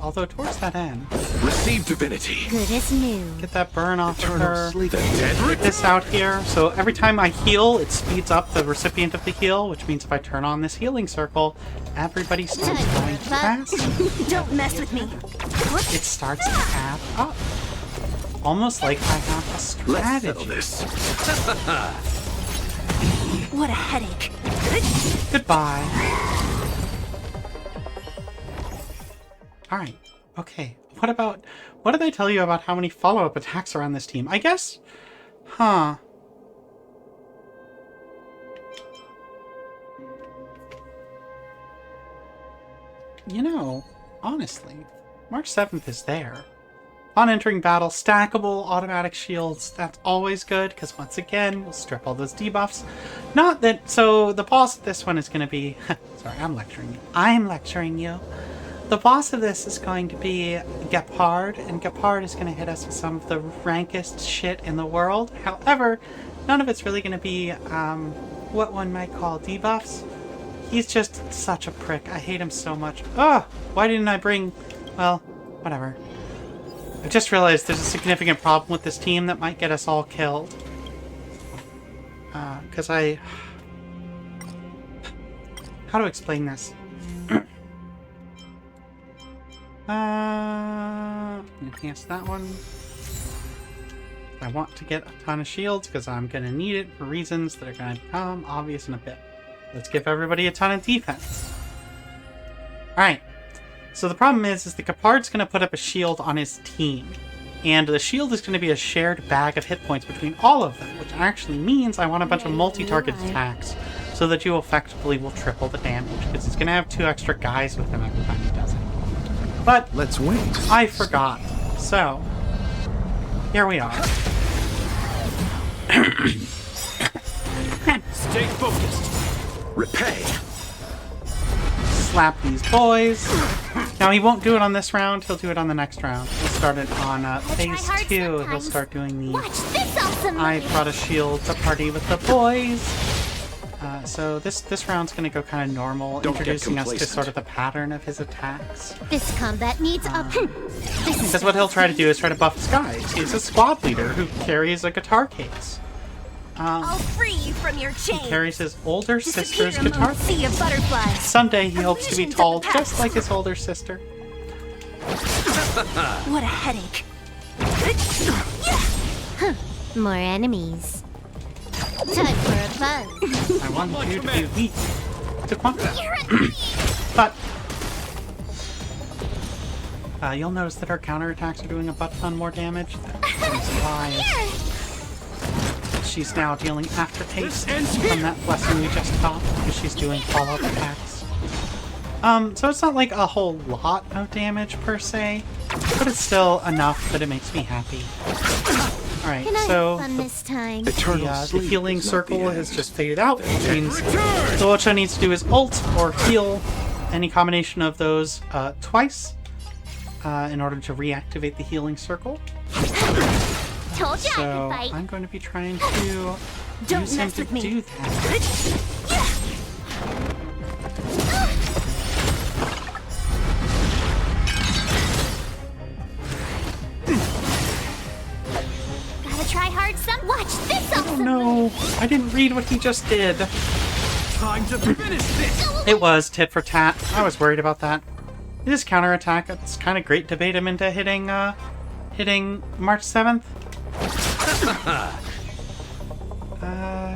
Although towards that end, Receive divinity. Good as new. get that burn off of Eternal her. sleep. The dead Get this out here. So every time I heal, it speeds up the recipient of the heal, which means if I turn on this healing circle, everybody starts going fast. Don't mess with me. It starts to add up. Almost like I have a Let's settle strategy. this. What a headache. Goodbye. Alright. Okay. What did I tell you about how many follow-up attacks are on this team? I guess... Huh. You know, honestly, March 7th is there. On entering battle, stackable automatic shields. That's always good, because once again, we'll strip all those debuffs. Not that... So, the boss of this one is going to be... Sorry, I'm lecturing you. I'm lecturing you. The boss of this is going to be Gepard, and Gepard is going to hit us with some of the rankest shit in the world. However, none of it's really going to be what one might call debuffs. He's just such a prick. I hate him so much. Ugh! Why didn't I bring... Well, whatever. I just realized there's a significant problem with this team that might get us all killed. Because I... How to explain this? Enhance that one. I want to get a ton of shields because I'm going to need it for reasons that are going to become obvious in a bit. Let's give everybody a ton of defense. Alright. So the problem is the Gepard's going to put up a shield on his team. And the shield is going to be a shared bag of hit points between all of them, which actually means I want a bunch of multi-target attacks so that you effectively will triple the damage, because he's going to have 2 extra guys with him every time he does it. But Let's wait. I forgot. So, here we are. Stay focused. Repay. Slap these boys. Now, he won't do it on this round. He'll do it on the next round. We'll start it on phase 2. He'll sometimes. start doing the Watch this awesome I move. brought a shield to party with the boys. So this round's going to go kind of normal, Don't get introducing us to complacent. sort of the pattern of his attacks. This combat needs this is Because what he'll try to do is try to buff his guys. He's a squad leader who carries a guitar case. I'll free you from your chain. Carries his older Disappear sister's among guitar the case. sea of butterflies. Someday he hopes to be Illusions of tall the past. just like his older sister. What a headache. more enemies. Time for a buzz. I want you to be weak to Kafka. You're a thief. But you'll notice that our counterattacks are doing a butt ton more damage. That's why she's now dealing aftertaste from that blessing we just got, because she's doing follow-up attacks. So it's not like a whole lot of damage per se, but it's still enough that it makes me happy. Alright, Can I so have fun this time? Eternal the sleep healing is not circle the end. has just faded out, which means so what I need to do is ult or heal any combination of those twice in order to reactivate the healing circle. Told you I So could fight. I'm going to be trying to Don't use him mess to with me. do that. Gotta try hard some. Watch this awesome move. No, I didn't read what he just did. Time to finish this. It was tit for tat. I was worried about that. His counterattack, it's kind of great to bait him into hitting March 7th.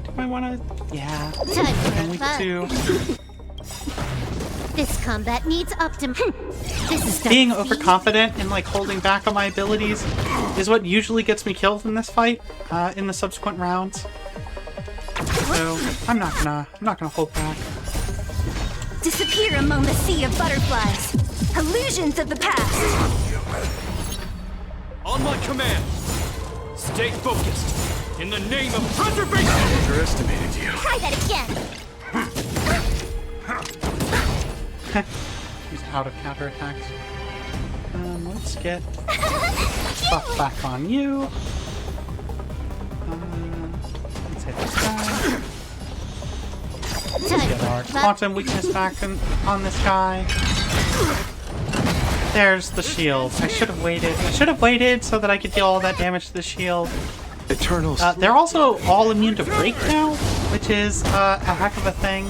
Do I want to? Yeah. Time for And a week buzz. 2. This combat needs this is Being double speed. overconfident and like holding back on my abilities is what usually gets me killed in this fight, in the subsequent rounds. So I'm not gonna hold back. Disappear among the sea of butterflies. Illusions of the past. On my command. Stay focused. In the name of preservation. I underestimated you. Try that again. He's out of counterattacks. Let's get buff back on you. Let's hit this guy. Time Get our for a buzz. quantum weakness back on this guy. There's the shield. I should have waited. I should have waited so that I could deal all that damage to the shield. Eternal sleep. They're also all immune to break now, which is a heck of a thing.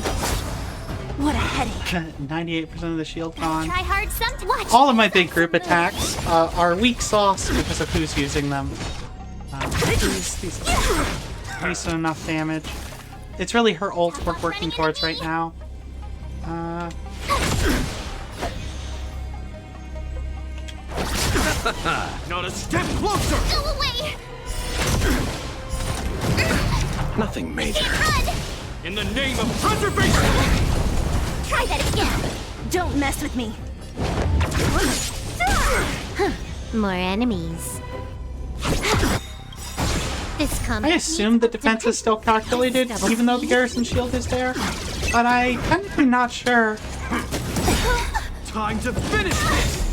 What a headache. 98% of the shield gone. Try hard some. Watch. All of my big group attacks are weak sauce because of who's using them. These decent enough damage. It's really her ult we're working towards right now. Not a step closer. Go away. Nothing major. Run. In the name of preservation. Try that again. Don't mess with me. More enemies. This combat I assume the defense is still calculated, even though the garrison shield is there, but I technically not sure. Time to finish this.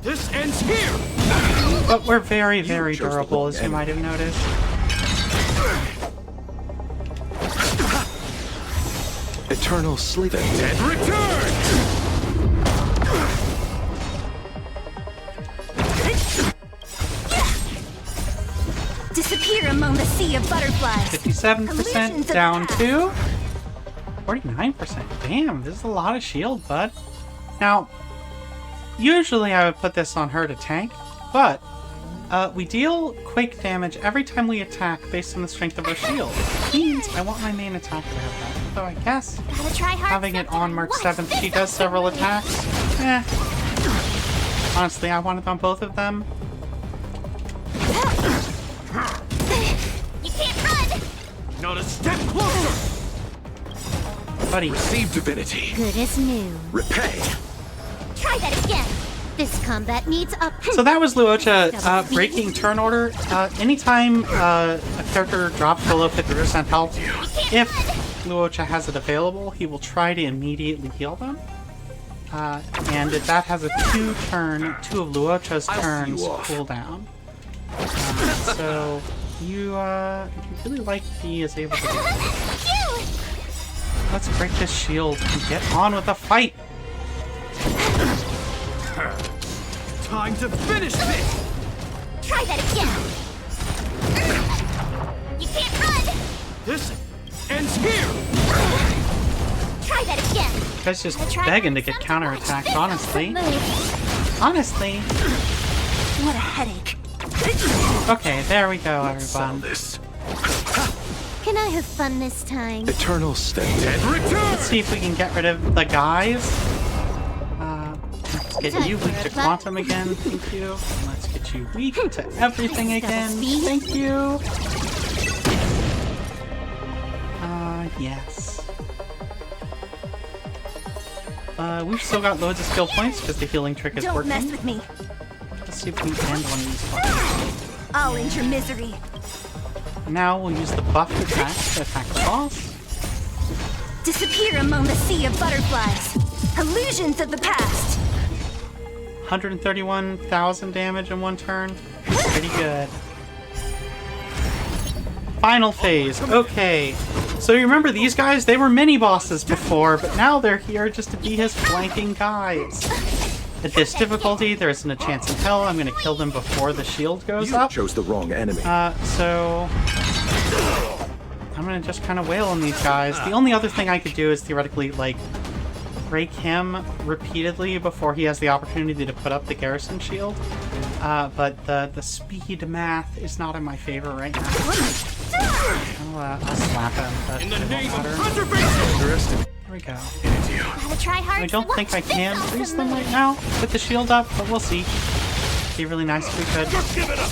This ends here. But we're very, very chose the durable, wrong as you enemy. might have noticed. Eternal sleep. The dead return. Disappear among the sea of butterflies. 57% down to 49%. Damn, this is a lot of shield, bud. Now, usually I would put this on her to tank, but we deal quake damage every time we attack based on the strength of our shield. Which means I want my main attacker to have that. So I guess Gotta try hard having it on sometime. March Watch 7th, she this does several awesome move. attacks. Honestly, I wanted on both of them. You can't run! Not a step closer! Buddy, Receive divinity. Good as new. Repay. Try that again! This combat needs up. so that was Luocha breaking turn order. Anytime a character drops below 50% health, if Luocha has it available, he will try to immediately heal them. And that has a two of Luocha's turns cooldown. So you really like if he is able to do that. Let's break this shield and get on with the fight. Time to finish this! Try that again! You can't run! This ends here! Try that again! You guys just begging to get counterattacked, honestly. Honestly. What a headache. Okay, there we go, Sell everyone. this. Can I have fun this time? Eternal state. And return! Let's see if we can get rid of the guys. Let's get you weak to quantum again, thank you. And let's get you weak to everything again, thank you. Yes. We've still got loads of skill points because the healing trick is Don't mess working. with me. Let's see if we can end one of these fights. I'll end your misery. Now we'll use the buff attack to attack the boss. Disappear among the sea of butterflies. Illusions of the past. 131,000 damage in one turn. Pretty good. Final phase. Okay. So you remember these guys? They were mini-bosses before, but now they're here just to be his flanking guys. At this difficulty, there isn't a chance in hell I'm going to kill them before the shield goes You up. chose the wrong enemy. So I'm going to just kind of wail on these guys. The only other thing I could do is theoretically, like, break him repeatedly before he has the opportunity to put up the garrison shield. But the speed math is not in my favor right now. I'll slap him, but In the it won't name of matter. preservation! Underestimate There we go. you. Gotta try hard I to don't watch think I this can awesome freeze them movie. right now with the shield up, but we'll see. Be really nice if we could. Give it up!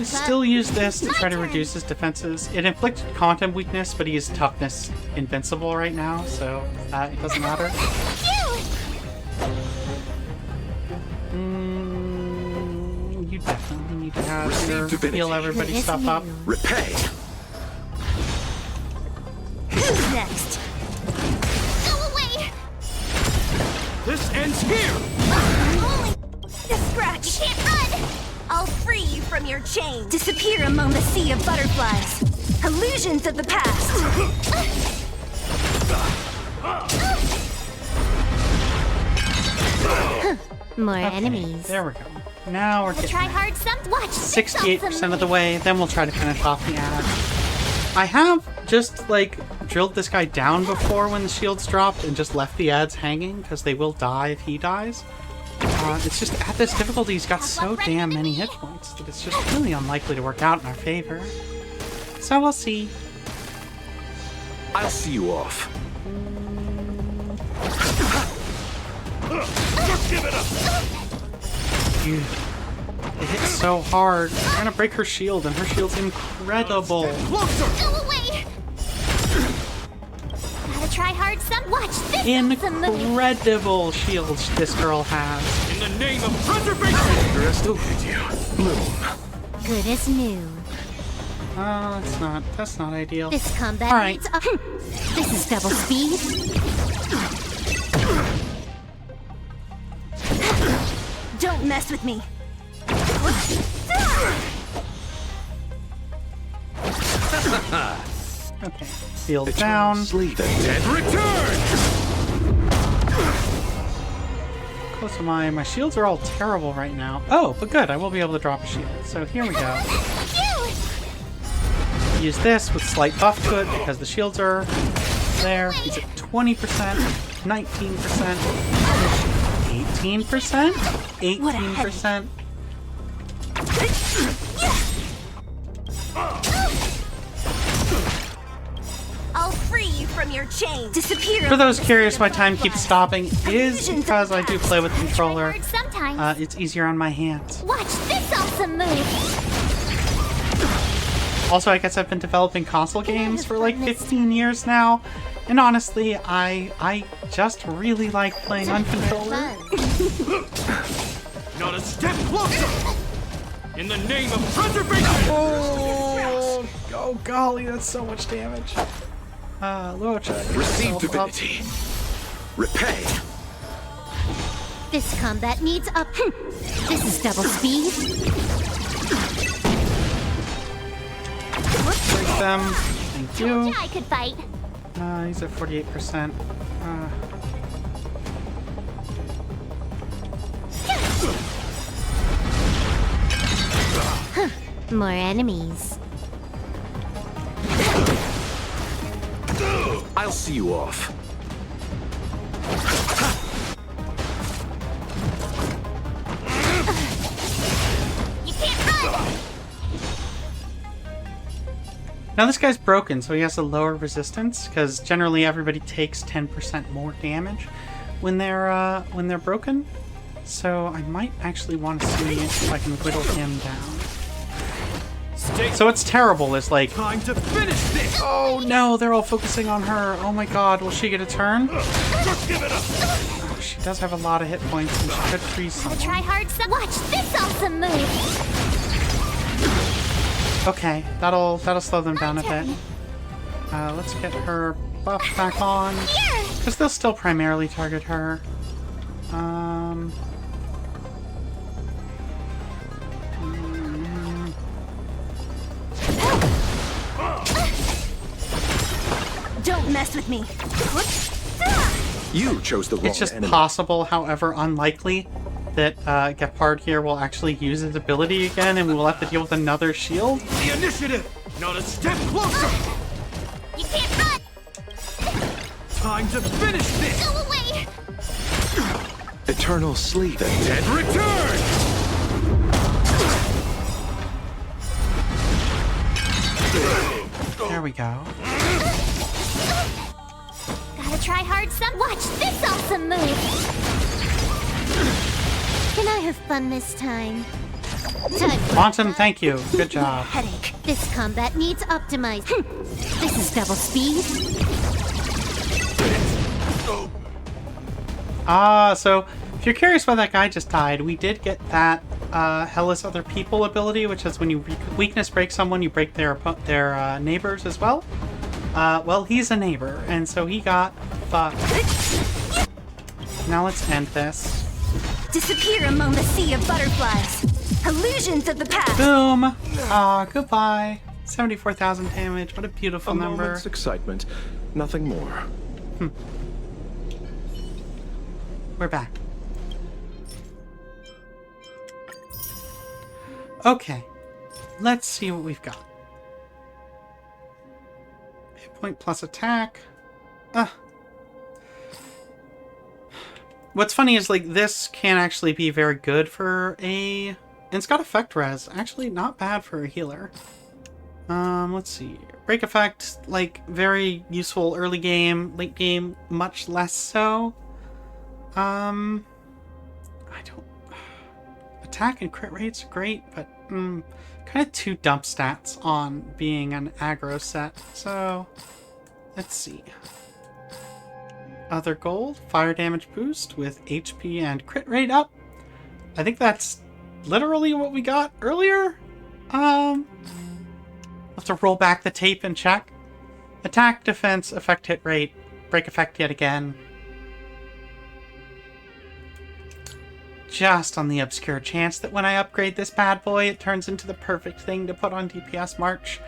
Still use this to try to reduce his defenses. It inflicted quantum weakness, but he is toughness invincible right now, so it doesn't matter. You definitely need to have your divinity. heal everybody Good stuff as up. new. Repay. Who's next? Go away! This ends here! Only a scratch. You can't run! I'll free you from your chains. Disappear among the sea of butterflies. Illusions of the past. More Okay, enemies. there we go. Now we're getting Try there. hard some. Watch. 68% of the way, then we'll try to finish off the ad. I have just, like, drilled this guy down before when the shields dropped and just left the ads hanging, because they will die if he dies. It's just, at this difficulty, he's got so damn many hit points that it's just really unlikely to work out in our favor. So we'll see. I'll see you off. Give it up! Dude, it hits so hard. We're gonna break her shield, and her shield's incredible. Closer! Go away. Gotta try hard some. Watch this. awesome movie. Incredible shields this girl has. In the name of preservation! Underestimated you. Bloom. Good as new. That's not ideal. This combat All right. needs up. This is double speed. Don't mess with me. Okay, shield down. Sleep. And return! Close to my shields are all terrible right now. Oh, but good, I will be able to drop a shield. So here we go. Use this with slight buff to it because the shields are there. He's at 20%, 19%, 18%, 18%. I'll free you your chains. Disappear. For those curious why time keeps stopping, is because I do play with Try controller. hard sometimes. It's easier on my hands. Watch this awesome move. Also, I guess I've been developing console games for like 15 years now, and honestly, I just really like playing on controller. Not a step closer! In the name of preservation! Oh golly, that's so much damage. Luocha, Receive divinity. Repay. This combat needs up. This is double speed. break them. Thank Told you. ya I could fight. He's at 48%. More enemies. I'll see you off. You can't run! Now this guy's broken, so he has a lower resistance, because generally everybody takes 10% more damage when they're broken. So I might actually want to see if I can whittle him down. So what's terrible is like, Time to finish this! oh no, they're all focusing on her. Oh my god, will she get a turn? Just give it up! Oh, she does have a lot of hit points, and she could freeze someone. Try hard some. Watch this awesome move. Okay, that'll slow them down a bit. Let's get her buff back on, because they'll still primarily target her. Don't mess with me. You chose the wrong It's just enemy. possible, however unlikely, that Gepard here will actually use his ability again, and we will have to deal with another shield. The initiative! Not a step closer! You can't run! Time to finish this! Go away! Eternal sleep. The Dead return! There we go. Gotta try hard some. Watch this awesome move. Can I have fun this time? Time for Quantum, thank you. Good job. Headache. This combat needs optimized. This is double speed. So if you're curious why that guy just died, we did get that Hellas Other People ability, which is when you weakness break someone, you break their neighbors as well. Well, he's a neighbor, and so he got fucked. Now let's end this. Disappear among the sea of butterflies. Illusions of the past. Boom! Goodbye. 74,000 damage. What a beautiful A number. moment's excitement, nothing more. We're back. Okay. Let's see what we've got. Hit point plus attack. What's funny is, like, this can actually be very good for a... And it's got effect res. Actually, not bad for a healer. Let's see. Break effect, like, very useful early game. Late game, much less so. I don't... Attack and crit rates are great, but kind of two dump stats on being an aggro set. So, let's see. Other gold, fire damage boost with HP and crit rate up. I think that's literally what we got earlier. I'll have to roll back the tape and check. Attack, defense, effect hit rate, break effect yet again. Just on the obscure chance that when I upgrade this bad boy, it turns into the perfect thing to put on DPS March.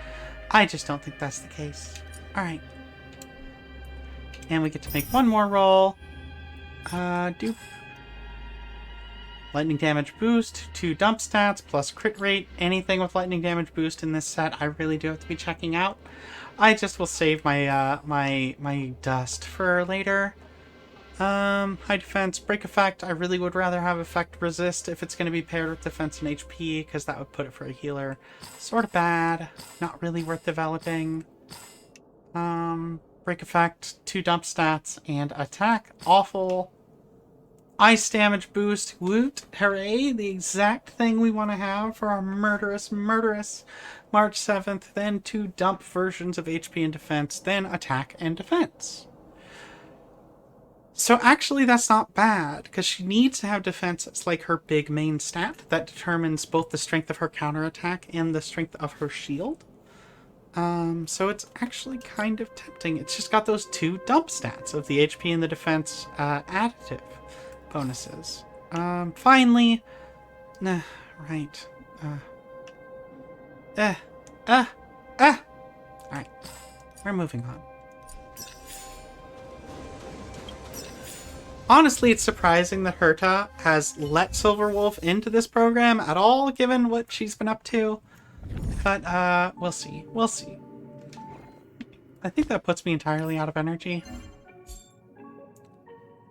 I just don't think that's the case. Alright. And we get to make one more roll. Dupe. Lightning damage boost, 2 dump stats, plus crit rate. Anything with lightning damage boost in this set, I really do have to be checking out. I just will save my my dust for later. High defense, break effect. I really would rather have effect resist if it's going to be paired with defense and HP, because that would put it for a healer. Sort of bad. Not really worth developing. break effect, 2 dump stats, and attack. Awful. Ice damage boost. Woot. Hooray. The exact thing we want to have for our murderous March 7th. Then 2 dump versions of HP and defense. Then attack and defense. So actually that's not bad, because she needs to have defense as like her big main stat that determines both the strength of her counterattack and the strength of her shield. So it's actually kind of tempting. It's just got those 2 dump stats of the HP and the defense additive bonuses. Finally, right. Alright, we're moving on. Honestly, it's surprising that Herta has let Silverwolf into this program at all, given what she's been up to. But, we'll see. We'll see. I think that puts me entirely out of energy.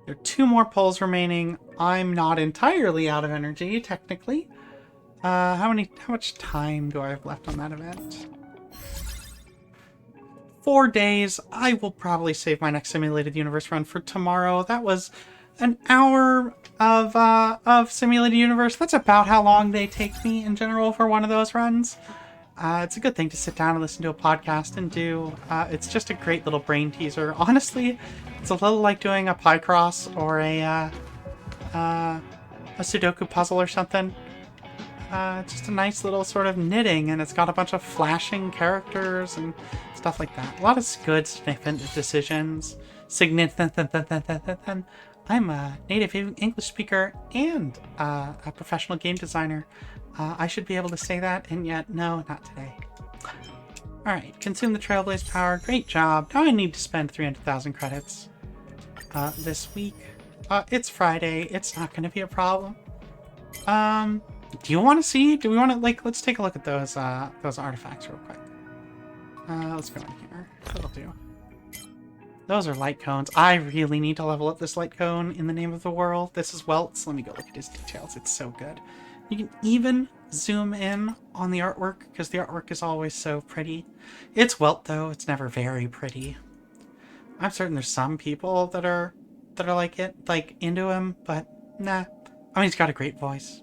There are 2 more polls remaining. I'm not entirely out of energy, technically. How much time do I have left on that event? 4 days. I will probably save my next Simulated Universe run for tomorrow. That was an hour of Simulated Universe. That's about how long they take me in general for one of those runs. It's a good thing to sit down and listen to a podcast and do. It's just a great little brain teaser. Honestly, it's a little like doing a Picross or a Sudoku puzzle or something. Just a nice little sort of knitting, and it's got a bunch of flashing characters and stuff like that. A lot of good, significant decisions. I'm a native English speaker and a professional game designer. I should be able to say that, and yet, no, not today. Alright, consume the Trailblaze power. Great job. Now I need to spend 300,000 credits this week. It's Friday. It's not going to be a problem. Do you want to see? Do we want to, like, let's take a look at those artifacts real quick. Let's go in here. That'll do. Those are light cones. I really need to level up this light cone in the name of the world. This is Welt's. Let me go look at his details. It's so good. You can even zoom in on the artwork, because the artwork is always so pretty. It's Welt, though. It's never very pretty. I'm certain there's some people that are like into him, but nah. I mean, he's got a great voice.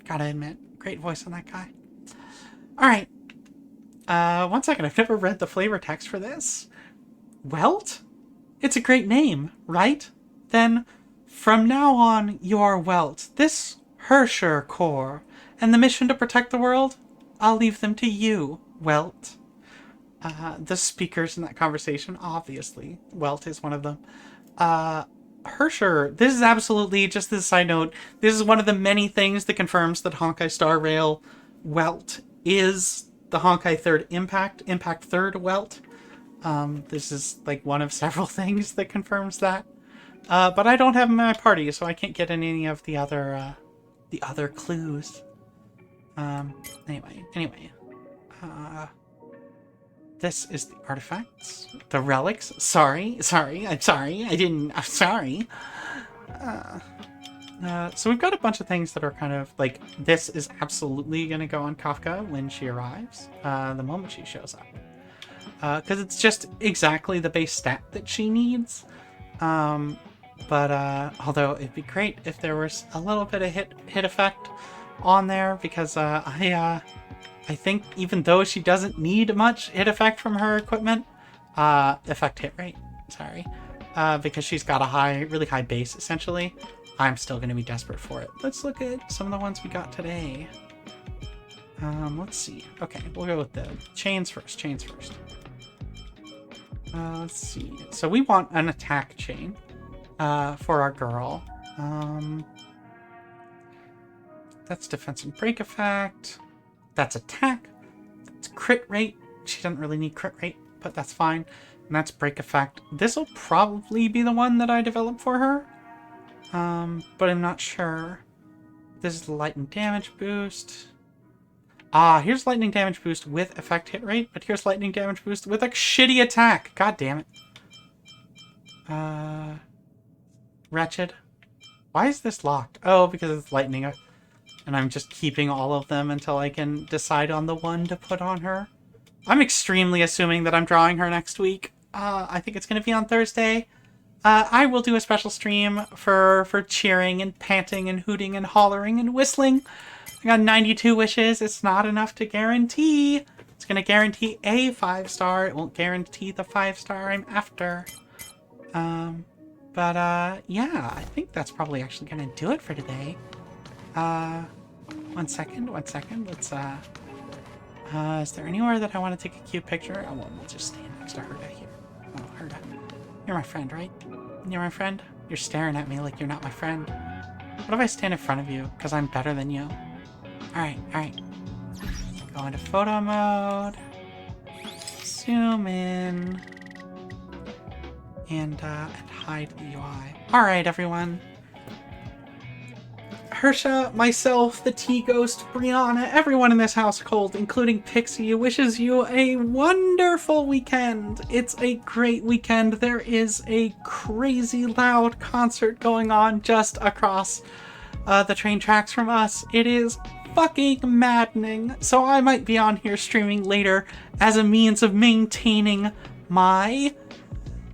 Gotta admit, great voice on that guy. Alright. 1 second, I've never read the flavor text for this. Welt? It's a great name, right? Then, from now on, you are Welt. This Hersher Corps, and the mission to protect the world, I'll leave them to you, Welt. The speakers in that conversation, obviously, Welt is one of them. Hersher, this is absolutely, just as a side note, this is one of the many things that confirms that Honkai Star Rail Welt is the Honkai 3rd Impact 3rd Welt. This is like one of several things that confirms that. But I don't have him in my party, so I can't get any of the other clues. Anyway. This is the artifacts. The relics. I'm sorry. I'm sorry. So we've got a bunch of things that are kind of like, this is absolutely going to go on Kafka when she arrives, the moment she shows up. Because it's just exactly the base stat that she needs. But although it'd be great if there was a little bit of hit effect on there, because I think even though she doesn't need much hit effect from her equipment, effect hit rate, sorry, because she's got a really high base essentially, I'm still going to be desperate for it. Let's look at some of the ones we got today. Let's see. Okay, we'll go with the chains first. Let's see. So we want an attack chain for our girl. That's defense and break effect. That's attack. That's crit rate. She doesn't really need crit rate, but that's fine. And that's break effect. This will probably be the one that I develop for her. But I'm not sure. This is the lightning damage boost. Here's lightning damage boost with effect hit rate, but here's lightning damage boost with a shitty attack. God damn it. Wretched. Why is this locked? Oh, because it's lightning. And I'm just keeping all of them until I can decide on the one to put on her. I'm extremely assuming that I'm drawing her next week. I think it's going to be on Thursday. I will do a special stream for cheering and panting and hooting and hollering and whistling. I got 92 wishes. It's not enough to guarantee. It's going to guarantee a 5-star. It won't guarantee the 5-star I'm after. Yeah, I think that's probably actually going to do it for today. One second. Let's, is there anywhere that I want to take a cute picture? Oh, well, we'll just stand next to Herda here. Oh, Herda. You're my friend, right? You're my friend? You're staring at me like you're not my friend. What if I stand in front of you, because I'm better than you? Alright. Go into photo mode. Zoom in. And hide the UI. Alright, everyone. Hersha, myself, the T-Ghost, Brianna, everyone in this household, including Pixie, wishes you a wonderful weekend. It's a great weekend. There is a crazy loud concert going on just across the train tracks from us. It is fucking maddening. So I might be on here streaming later as a means of maintaining my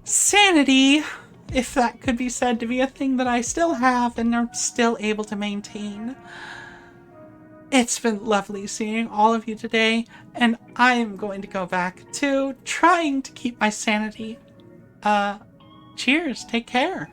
sanity, if that could be said to be a thing that I still have and am still able to maintain. It's been lovely seeing all of you today, and I am going to go back to trying to keep my sanity. Cheers, take care.